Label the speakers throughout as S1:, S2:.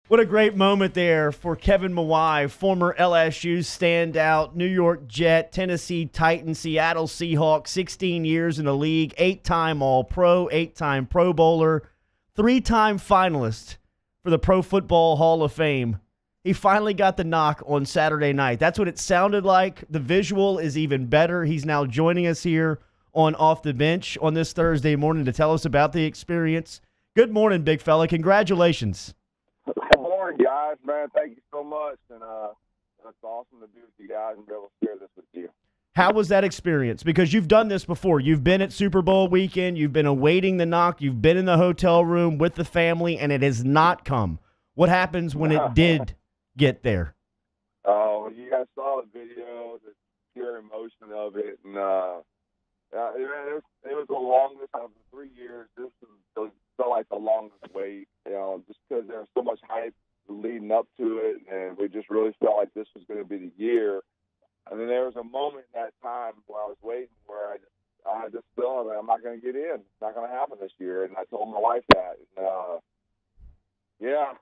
S1: What a great moment there for Kevin Mawae, former LSU standout, New York Jet, Tennessee Titan, Seattle Seahawks, 16 years in the league, 8-time All-Pro, 8-time Pro Bowler, 3-time finalist for the Pro Football Hall of Fame. He finally got the knock on Saturday night. That's what it sounded like. The visual is even better. He's now joining us here on Off the Bench on this Thursday morning to tell us about the experience. Good morning, big fella. Congratulations.
S2: Good morning, guys. Man, thank you so much. And it's awesome to be with you guys and be able to share this with you.
S1: How was that experience? Because you've done this before. You've been at Super Bowl weekend. You've been awaiting the knock. You've been in the hotel room with the family, and it has not come. What happens when it did get there?
S2: Oh, you guys saw the video, the pure emotion of it. And it was the longest out of the 3 years. This felt like the longest wait, just because there was so much hype leading up to it, and we just really felt like this was going to be the year. And then there was a moment in that time where I was waiting where I had this feeling that I'm not going to get in. It's not going to happen this year. And I told my wife that. And, I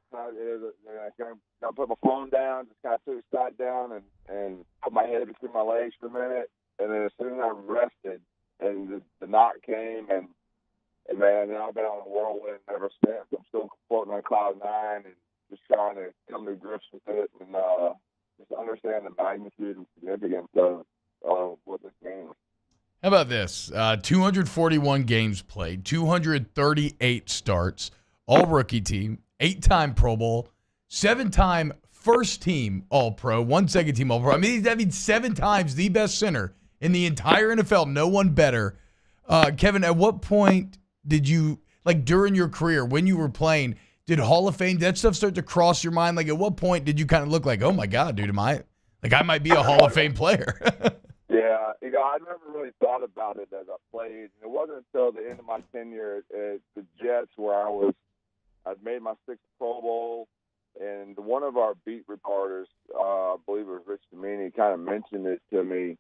S2: kind of put my phone down, just kind of took a sat down and put my head between my legs for a minute. And then as soon as I rested and the knock came, and man, I've been on a whirlwind ever since. I'm still floating on cloud nine and just trying to come to grips with it and just understand the magnitude and significance of what this game is.
S3: How about this? 241 games played, 238 starts, all rookie team, 8-time Pro Bowl, 7-time first team All-Pro, 1 second team All-Pro. I mean, that means 7 times the best center in the entire NFL. No one better. Kevin, at what point did you, like during your career, when you were playing, did Hall of Fame, did that stuff start to cross your mind? Like at what point did you kind of look like, oh my God, dude, I might be a Hall of Fame player?
S2: Yeah, I never really thought about it as I played. It wasn't until the end of my tenure at the Jets where I'd made my 6th Pro Bowl, and one of our beat reporters, I believe it was Rich Domini, kind of mentioned it to me,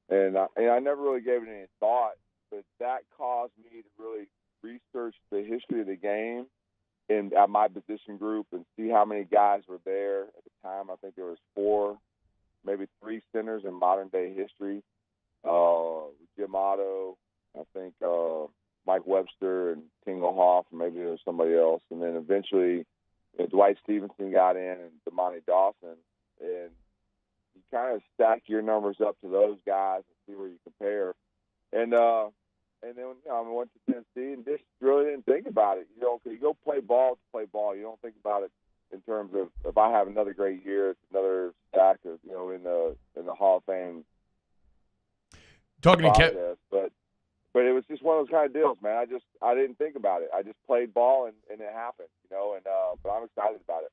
S2: and I never really gave it any thought, but that caused me to really research the history of the game at my position group and see how many guys were there. At the time, I think there was 4, maybe 3 centers in modern-day history. Jim Otto, I think Mike Webster and Tingle Hoff, maybe there was somebody else. And then eventually Dwight Stevenson got in and Damani Dawson. And you kind of stack your numbers up to those guys and see where you compare. And then I went to Tennessee and just really didn't think about it. You go play ball to play ball. You don't think about it in terms of if I have another great year, it's another stack of in the Hall of Fame.
S3: Talking to Kevin,
S2: but it was just one of those kind of deals, man. I didn't think about it. I just played ball and it happened, but I'm excited about it.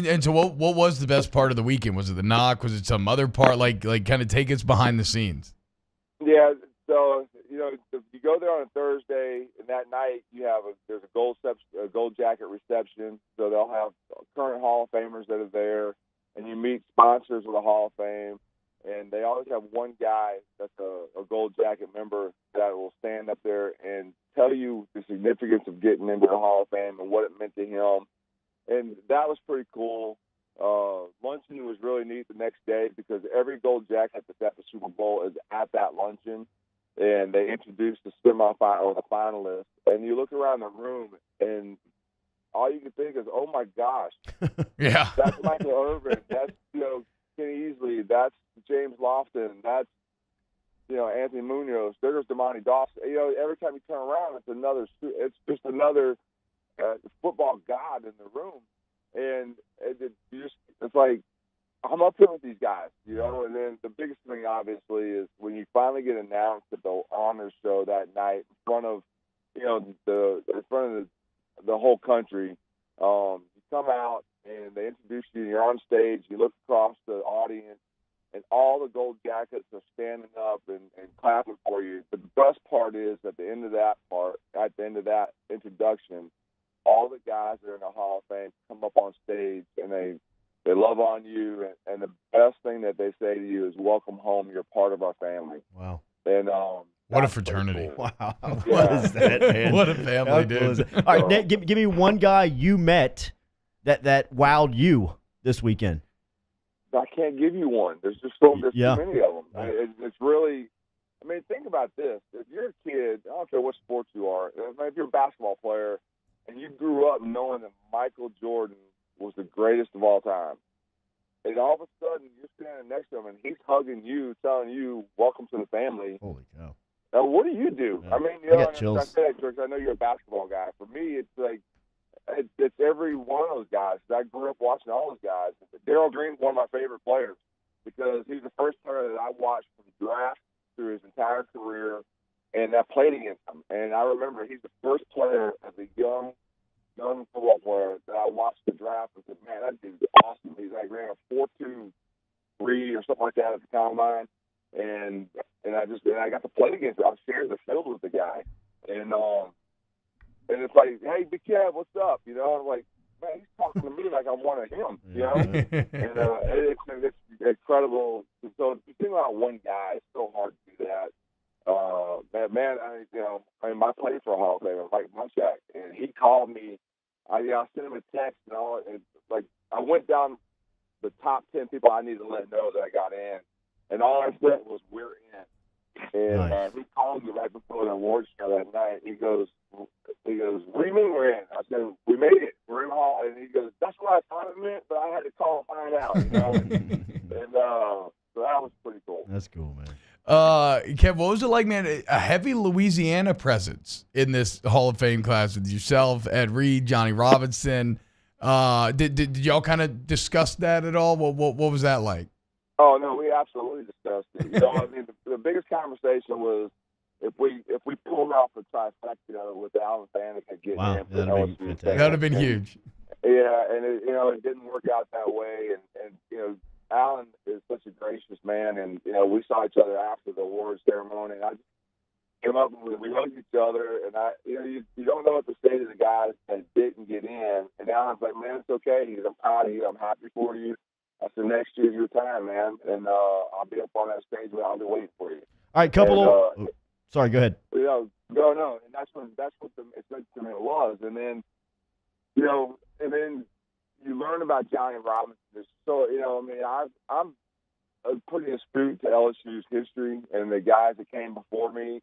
S3: And so what was the best part of the weekend? Was it the knock? Was it some other part? Like kind of take us behind the scenes.
S2: Yeah. So, you go there on a Thursday, and that night there's a gold jacket reception. So they'll have current Hall of Famers that are there, and you meet sponsors of the Hall of Fame. And they always have one guy that's a gold jacket member that will stand up there and tell you the significance of getting into the Hall of Fame and what it meant to him. And that was pretty cool. Luncheon was really neat the next day because every gold jacket that's at the Super Bowl is at that luncheon. And they introduced the semifinal or the finalists. And you look around the room, and all you can think is, oh, my gosh.
S3: Yeah.
S2: That's Michael Irvin. That's, Kenny Easley. That's James Lofton. That's, Anthony Munoz. There's Damani Dawson. Every time you turn around, it's just another football god in the room. And it's like, I'm up here with these guys, and then the biggest thing, obviously, is when you finally get announced at the honors show that night in front of, the whole country. You come out and they introduce you. You're on stage. You look across the audience, and all the gold jackets are standing up and clapping for you. But the best part is at the end of that introduction, all the guys that are in the Hall of Fame come up on stage and they love on you, and the best thing that they say to you is, welcome home, you're part of our family.
S1: Wow.
S2: And
S3: what a fraternity.
S1: Cool. Wow. What is that, man?
S3: What a family, dude.
S1: All right, Nick, give me one guy you met that wowed you this weekend?
S2: I can't give you one. There's too many of them. It's really. I mean, think about this. If you're a kid, I don't care what sport you are. If you're a basketball player and you grew up knowing that Michael Jordan was the greatest of all time, and all of a sudden you're standing next to him and he's hugging you, telling you, "Welcome to the family."
S1: Holy cow!
S2: Now, what do you do?
S1: Yeah.
S2: I mean,
S1: I got chills.
S2: I say that, George, I know you're a basketball guy. For me, it's like it's every one of those guys. I grew up watching all those guys. Darryl Green's one of my favorite players because he's the first player that I watched from draft through his entire career, and I played against him. And I remember he's the first player as a young football player that I watched the draft and said, "Man, that dude's awesome." He's like ran a 4.23 or something like that at the combine, and I got to play against him. I was sharing the field with the guy, and it's like, "Hey, Big Kev, what's up?" You know, I'm like, man, he's talking to me like I'm one of him. You know, and it's incredible. So if you think about one guy, it's so hard to do that. I played for a Hall of Famer, Mike Munchak, and he called me. I sent him a text and all, and like I went down the top 10 people I needed to let know that I got in, and all I said was, "We're in." And
S1: Nice.
S2: he called me right before the awards show that night. He goes, "What do you mean we're in?" I said, "We made it. We're in the Hall." And he goes, "That's what I thought it meant, but I had to call and find out." You know, and so that was pretty cool.
S1: That's cool, man.
S3: Kev, what was it like, man? A heavy Louisiana presence in this Hall of Fame class with yourself, Ed Reed, Johnny Robinson. Did y'all kind of discuss that at all? What was that like?
S2: Oh no, we absolutely discussed it. You know, I mean, the biggest conversation was if we pulled off the trifecta with Alan Faneca getting
S1: Wow,
S2: in for
S1: that'd be
S2: LSU.
S1: fantastic.
S3: That would have been huge.
S2: Yeah, and it didn't work out that way, and Alan is such a gracious man, and we saw each other after the awards ceremony, and I just came up and we hugged each other, and you don't know what to say to the guys that didn't get in, and Alan's like, "Man, it's okay. I'm proud of you. I'm happy for you." I said, "Next year's your time, man, and I'll be up on that stage, but I'll be waiting for you."
S1: All right, sorry, go ahead.
S2: No, and that's what it was, and then you learn about Johnny Robinson. So I'm pretty astute to LSU's history and the guys that came before me,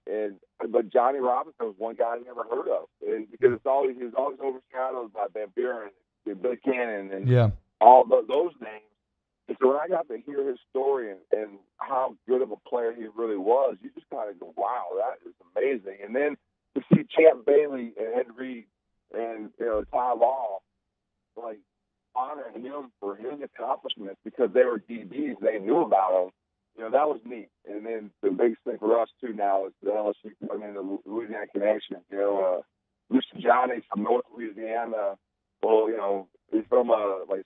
S2: but Johnny Robinson was one guy I never heard of, and because he was always overshadowed by Van Buren and Billy Cannon and all those names. And so when I got to hear his story and how good of a player he really was, you just kind of go, "Wow, that is amazing." And then to see Champ Bailey and Ed Reed and Ty Law like honor him for his accomplishments because they were DBs, they knew about him. That was neat. And then the biggest thing for us too now is the LSU, the Louisiana connection. Mr. Johnny's from North Louisiana. Well, he's from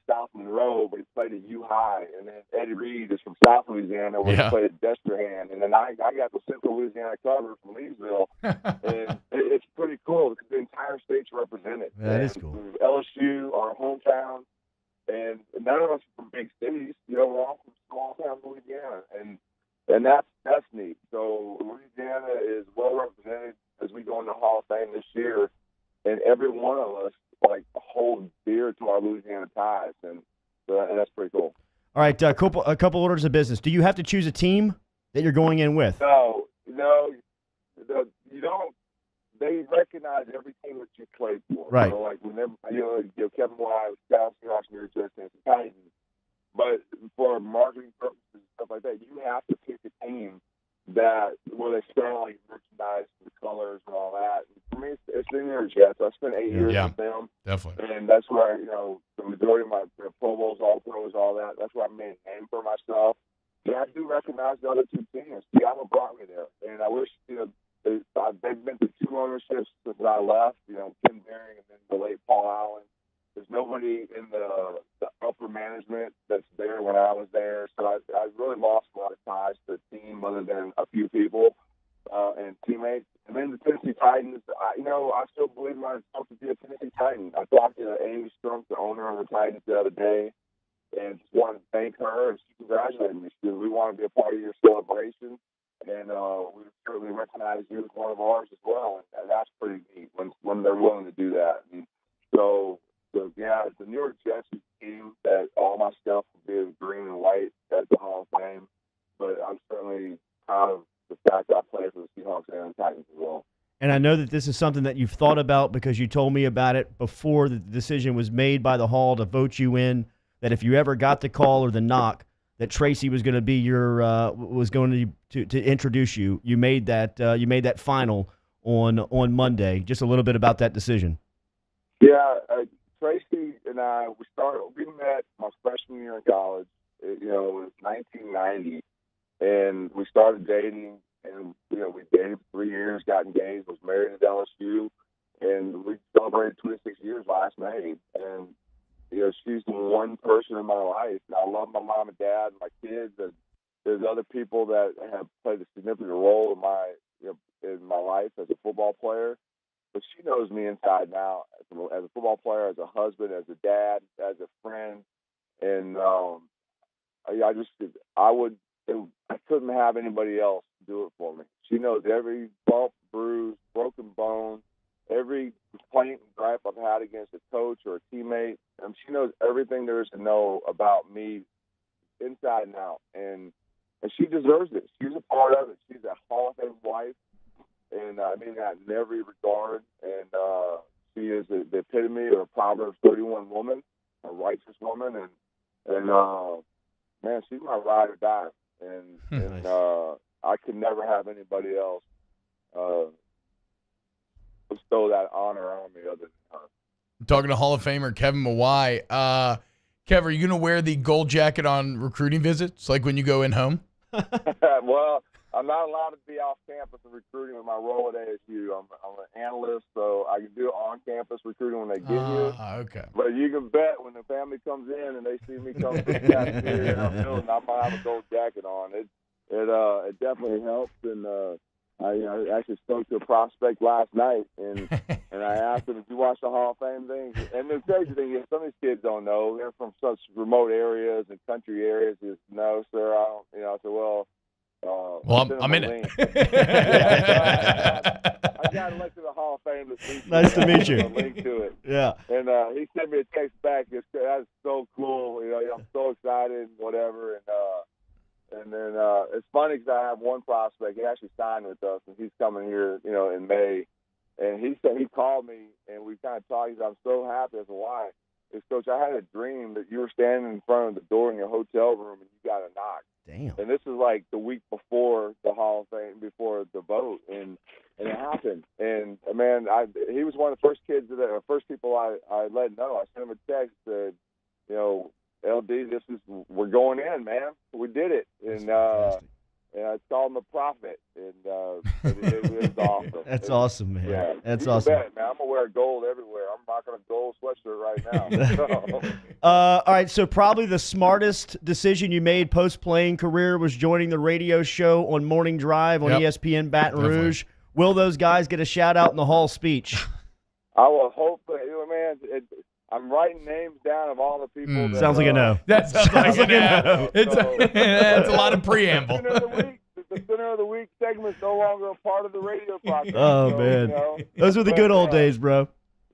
S2: South Monroe, but he played at U High. And then Eddie Reed is from South Louisiana, where he played at Destrehan. And then I got the Central Louisiana cover from Leesville. And it's pretty cool because the entire state's represented.
S1: That is cool.
S2: LSU, our hometown, and none of us are from big cities. We're all from small town Louisiana, and that's neat. So Louisiana is well represented as we go into the Hall of Fame this year, and every one of us hold dear to our Louisiana ties, and that's pretty cool.
S1: All right, a couple orders of business. Do you have to choose a team that you're going in with?
S2: No, you don't. They recognize every team that you played for.
S1: Right.
S2: So, whenever Kevin Mawae was Dallas Seahawks, New York Jets, and Titans. But for marketing purposes and stuff like that, you have to pick a team where they sell merchandise, the colors, and all that. And for me, it's the New York Jets. I spent 8 years with them.
S3: Definitely.
S2: And that's where the majority of my Pro Bowls, All Pros, all that. That's where I made a name for myself. And I do recognize the other two teams. Seattle brought me there, and I wish they've been through two ownerships since I left. Tim Baring and then the late Paul Allen. There's nobody in the upper management that's there when I was there, so I really lost a lot of ties to the team other than a few people and teammates. And then the Tennessee Titans, I still believe myself to be a Tennessee Titan. I talked to Amy Strunk, the owner of the Titans, the other day, and just wanted to thank her, and she congratulated me. She said, "We want to be a part of your celebration, and we certainly recognize you as one of ours as well." And that's pretty neat when they're willing to do that. And so So, yeah, the New York Jets team that all my stuff will be green and white at the Hall of Fame. But I'm certainly proud of the fact that I played for the Seahawks and the Titans as well.
S1: And I know that this is something that you've thought about because you told me about it before the decision was made by the Hall to vote you in, that if you ever got the call or the knock that Tracy was going to be your was going to introduce you. You made that final on Monday. Just a little bit about that decision.
S2: Yeah, Tracy and I we met my freshman year in college. It was 1990, and we started dating. And we dated for 3 years, got engaged, was married at LSU, and we celebrated 26 years last May. And she's the one person in my life. And I love my mom and dad and my kids, and there's other people that have played a significant role in my life as a football player. But she knows me inside and out as a football player, as a husband, as a dad, as a friend, and I couldn't have anybody else do it for me. She knows every bump, bruise, broken bone, every complaint and gripe I've had against a coach or a teammate. She knows everything there is to know about me inside and out. And she deserves it. She's a part of it. She's a Hall of Fame wife. And I mean that in every regard. And she is the epitome of a Proverbs 31 woman, a righteous woman. And man, she's my ride or die. And I could never have anybody else bestow that honor on me other than her.
S3: Talking to Hall of Famer Kevin Mawae. Kev, are you going to wear the gold jacket on recruiting visits, like when you go in home?
S2: Well, I'm not allowed to be off campus and recruiting with my role at ASU. I'm an analyst, so I can do on-campus recruiting when they get here.
S3: Okay.
S2: But you can bet when the family comes in and they see me come to the cafeteria and I'm doing, I might have a gold jacket on. It definitely helps. And I actually spoke to a prospect last night, and I asked him, "Did you watch the Hall of Fame thing?" And the crazy thing is, some of these kids don't know. They're from such remote areas and country areas. He says, "No, sir, I don't." I said, "Well,
S3: I'm in it."
S2: I got elected to the Hall of Fame this week.
S1: Nice to meet you.
S2: A link to it.
S1: Yeah.
S2: And he sent me a text back. That's so cool. I'm so excited and whatever. And then it's funny because I have one prospect. He actually signed with us, and he's coming here, in May. And he said he called me, and we kind of talked. He said, "I'm so happy." I said, "Why?" He said, "Coach, I had a dream that you were standing in front of the door in your hotel room, and you got a knock."
S1: Damn.
S2: And this is like the week before the Hall of Fame, before the vote, and it happened. And man, he was one of the first people I let know. I sent him a text that said, LD, we're going in, man. We did it. And I called him a prophet. And it was awesome.
S1: That's awesome, man.
S2: Yeah.
S1: That's
S2: you
S1: awesome.
S2: Bet, man. I'm going to wear gold everywhere. I'm rocking a gold sweatshirt right now.
S1: All right, so probably the smartest decision you made post-playing career was joining the radio show on Morning Drive on ESPN Baton Rouge. Will those guys get a shout-out in the Hall speech?
S2: I will hope, man. I'm writing names down of all the people.
S1: Sounds like a no.
S3: That sounds like a no. It's a lot of preamble.
S2: The Center of the Week segment's no longer a part of the radio process.
S1: Oh, man. Those were the good old days, bro.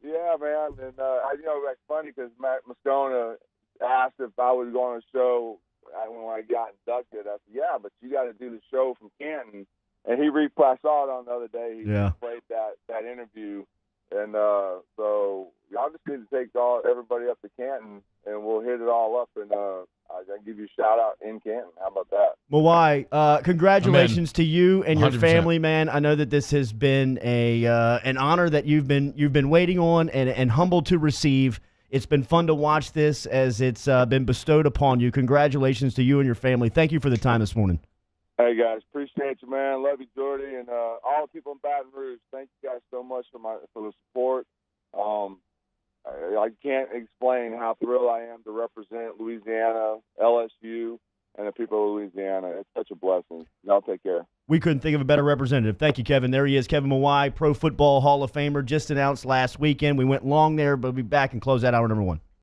S2: Yeah, man. And, it's funny because Matt Moscona asked if I was going on a show when I got inducted. I said, yeah, but you got to do the show from Canton. And he I saw it on the other day. He played that interview. And so y'all just need to take everybody up to Canton, and we'll hit it all up. And I'll give you a shout-out in Canton. How about that?
S1: Mawae, congratulations to you and your
S3: 100%.
S1: family, man. I know that this has been an honor that you've been waiting on and humbled to receive. It's been fun to watch this as it's been bestowed upon you. Congratulations to you and your family. Thank you for the time this morning.
S2: Hey, guys, appreciate you, man. Love you, Jordy, and all the people in Baton Rouge. Thank you guys so much for the support. I can't explain how thrilled I am to represent Louisiana, LSU, and the people of Louisiana. It's such a blessing. Y'all take care.
S1: We couldn't think of a better representative. Thank you, Kevin. There he is, Kevin Mawae, Pro Football Hall of Famer, just announced last weekend. We went long there, but we'll be back and close out hour number one.